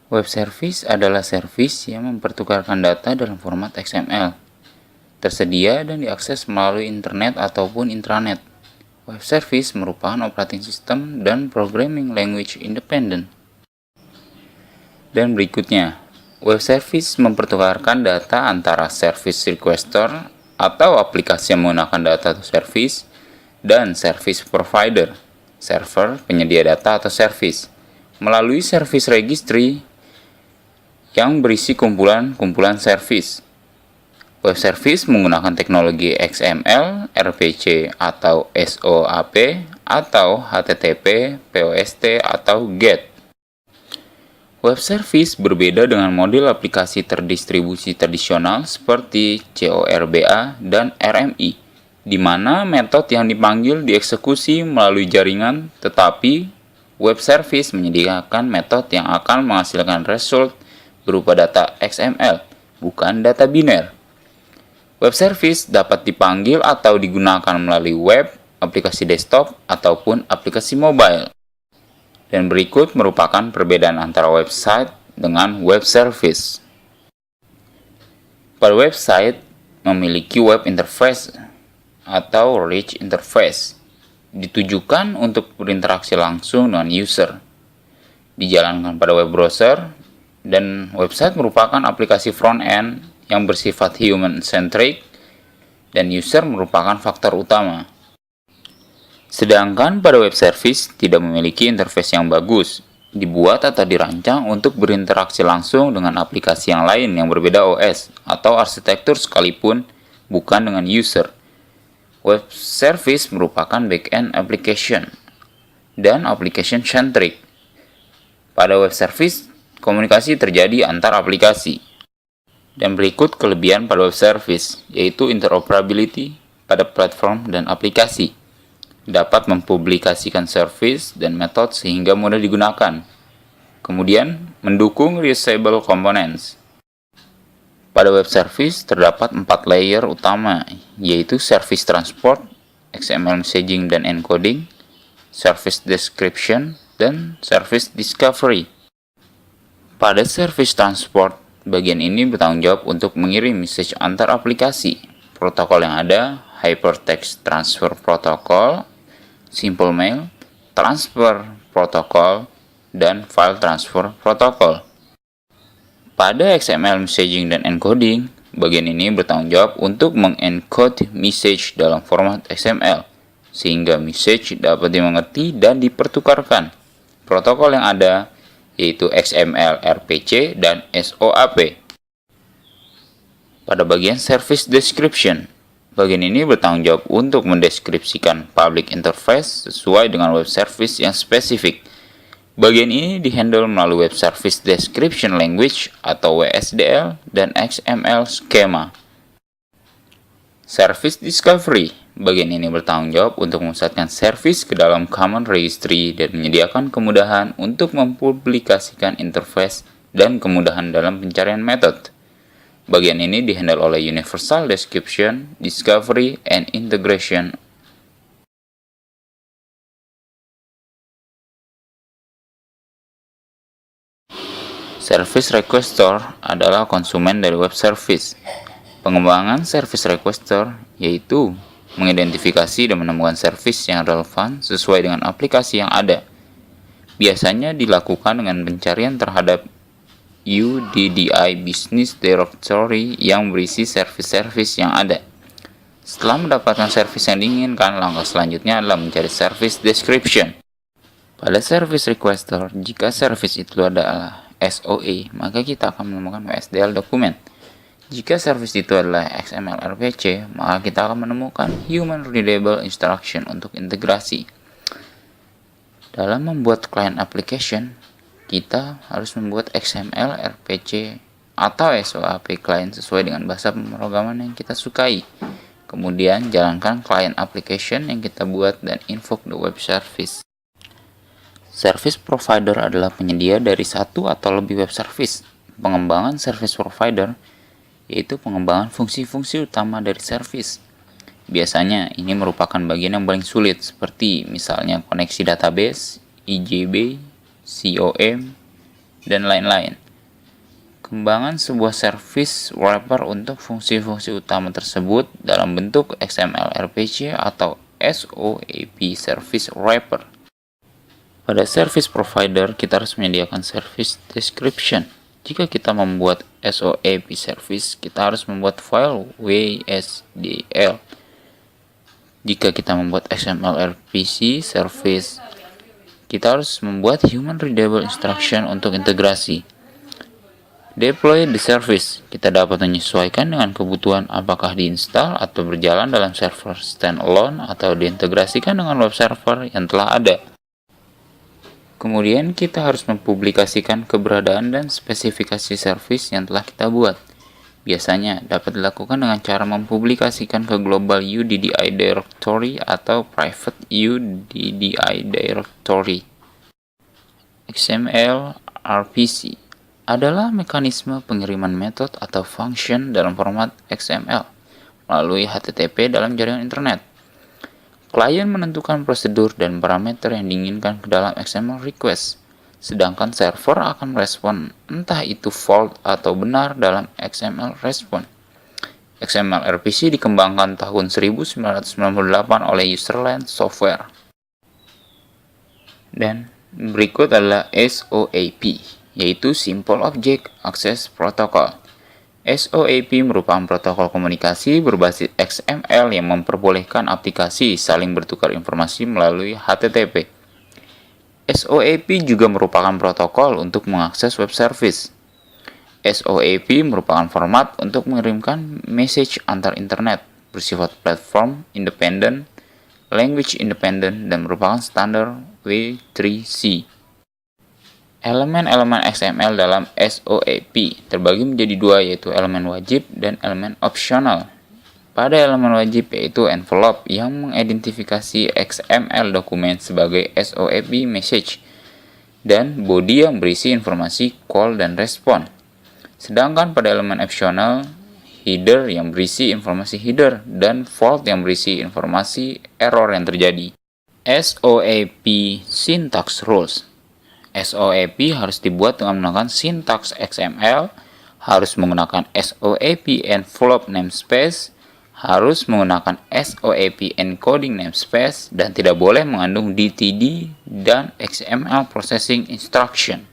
Web service adalah service yang mempertukarkan data dalam format XML, tersedia dan diakses melalui internet ataupun intranet. Web service merupakan operating system dan programming language independent. Dan berikutnya, web service mempertukarkan data antara service requester atau aplikasi yang menggunakan data atau service dan service provider, server penyedia data atau service, melalui service registry yang berisi kumpulan-kumpulan service. Web service menggunakan teknologi XML, RPC atau SOAP, atau HTTP, POST, atau GET. Web service berbeda dengan model aplikasi terdistribusi tradisional seperti CORBA dan RMI, di mana metode yang dipanggil dieksekusi melalui jaringan, tetapi web service menyediakan metode yang akan menghasilkan result berupa data XML, bukan data biner. Web service dapat dipanggil atau digunakan melalui web, aplikasi desktop, ataupun aplikasi mobile. Dan berikut merupakan perbedaan antara website dengan web service. Pada website memiliki web interface atau rich interface, ditujukan untuk berinteraksi langsung dengan user. Dijalankan pada web browser, dan website merupakan aplikasi front-end yang bersifat human-centric, dan user merupakan faktor utama. Sedangkan pada web service tidak memiliki interface yang bagus, dibuat atau dirancang untuk berinteraksi langsung dengan aplikasi yang lain yang berbeda OS atau arsitektur sekalipun bukan dengan user. Web service merupakan back-end application dan application-centric. Pada web service, komunikasi terjadi antar aplikasi. Dan berikut kelebihan pada web service, yaitu interoperability pada platform dan aplikasi. Dapat mempublikasikan service dan metode sehingga mudah digunakan. Kemudian, mendukung reusable components. Pada web service terdapat 4 layer utama, yaitu service transport, XML messaging dan encoding, service description, dan service discovery. Pada service transport, bagian ini bertanggung jawab untuk mengirim message antar aplikasi. Protokol yang ada, Hypertext Transfer Protocol, Simple Mail, Transfer Protocol, dan File Transfer Protocol. Pada XML messaging dan encoding, bagian ini bertanggung jawab untuk mengencode message dalam format XML, sehingga message dapat dimengerti dan dipertukarkan. Protokol yang ada yaitu XML, RPC, dan SOAP. Pada bagian Service Description, bagian ini bertanggung jawab untuk mendeskripsikan public interface sesuai dengan web service yang spesifik. Bagian ini dihandle melalui Web Service Description Language atau WSDL dan XML Schema. Service Discovery, bagian ini bertanggung jawab untuk memusatkan service ke dalam common registry dan menyediakan kemudahan untuk mempublikasikan interface dan kemudahan dalam pencarian metode. Bagian ini dihandle oleh Universal Description, Discovery, and Integration. Service Requester adalah konsumen dari web service. Pengembangan service requester yaitu mengidentifikasi dan menemukan service yang relevan sesuai dengan aplikasi yang ada. Biasanya dilakukan dengan pencarian terhadap UDDI Business Directory yang berisi service-service yang ada. Setelah mendapatkan service yang diinginkan, langkah selanjutnya adalah mencari service description. Pada service requester, jika service itu adalah SOA, maka kita akan menemukan WSDL dokumen. Jika service itu adalah XML RPC, maka kita akan menemukan Human Readable Instruction untuk integrasi. Dalam membuat client application, kita harus membuat XML RPC atau SOAP client sesuai dengan bahasa pemrograman yang kita sukai. Kemudian jalankan client application yang kita buat dan invoke the web service. Service provider adalah penyedia dari satu atau lebih web service. Pengembangan service provider yaitu pengembangan fungsi-fungsi utama dari service. Biasanya ini merupakan bagian yang paling sulit, seperti misalnya koneksi database, IJB, COM, dan lain-lain. Kembangan sebuah service wrapper untuk fungsi-fungsi utama tersebut dalam bentuk XML RPC atau SOAP Service Wrapper. Pada service provider, kita harus menyediakan service description. Jika kita membuat SOAP service, kita harus membuat file WSDL. Jika kita membuat XML RPC service, kita harus membuat human readable instruction untuk integrasi. Deploy the service, kita dapat menyesuaikan dengan kebutuhan apakah diinstal atau berjalan dalam server standalone atau diintegrasikan dengan web server yang telah ada. Kemudian kita harus mempublikasikan keberadaan dan spesifikasi service yang telah kita buat. Biasanya dapat dilakukan dengan cara mempublikasikan ke global UDDI directory atau private UDDI directory. XML RPC adalah mekanisme pengiriman metode atau function dalam format XML melalui HTTP dalam jaringan internet. Klien menentukan prosedur dan parameter yang diinginkan ke dalam XML request, sedangkan server akan merespon entah itu false atau benar dalam XML respon. XML RPC dikembangkan tahun 1998 oleh Userland Software. Dan berikut adalah SOAP, yaitu Simple Object Access Protocol. SOAP merupakan protokol komunikasi berbasis XML yang memperbolehkan aplikasi saling bertukar informasi melalui HTTP. SOAP juga merupakan protokol untuk mengakses web service. SOAP merupakan format untuk mengirimkan message antar internet, bersifat platform independent, language independent, dan merupakan standar W3C. Elemen-elemen XML dalam SOAP terbagi menjadi dua, yaitu elemen wajib dan elemen opsional. Pada elemen wajib yaitu envelope yang mengidentifikasi XML dokumen sebagai SOAP message dan body yang berisi informasi call dan respon. Sedangkan pada elemen opsional, header yang berisi informasi header dan fault yang berisi informasi error yang terjadi. SOAP Syntax Rules. SOAP harus dibuat dengan menggunakan sintaks XML, harus menggunakan SOAP envelope namespace, harus menggunakan SOAP encoding namespace, dan tidak boleh mengandung DTD dan XML processing instruction.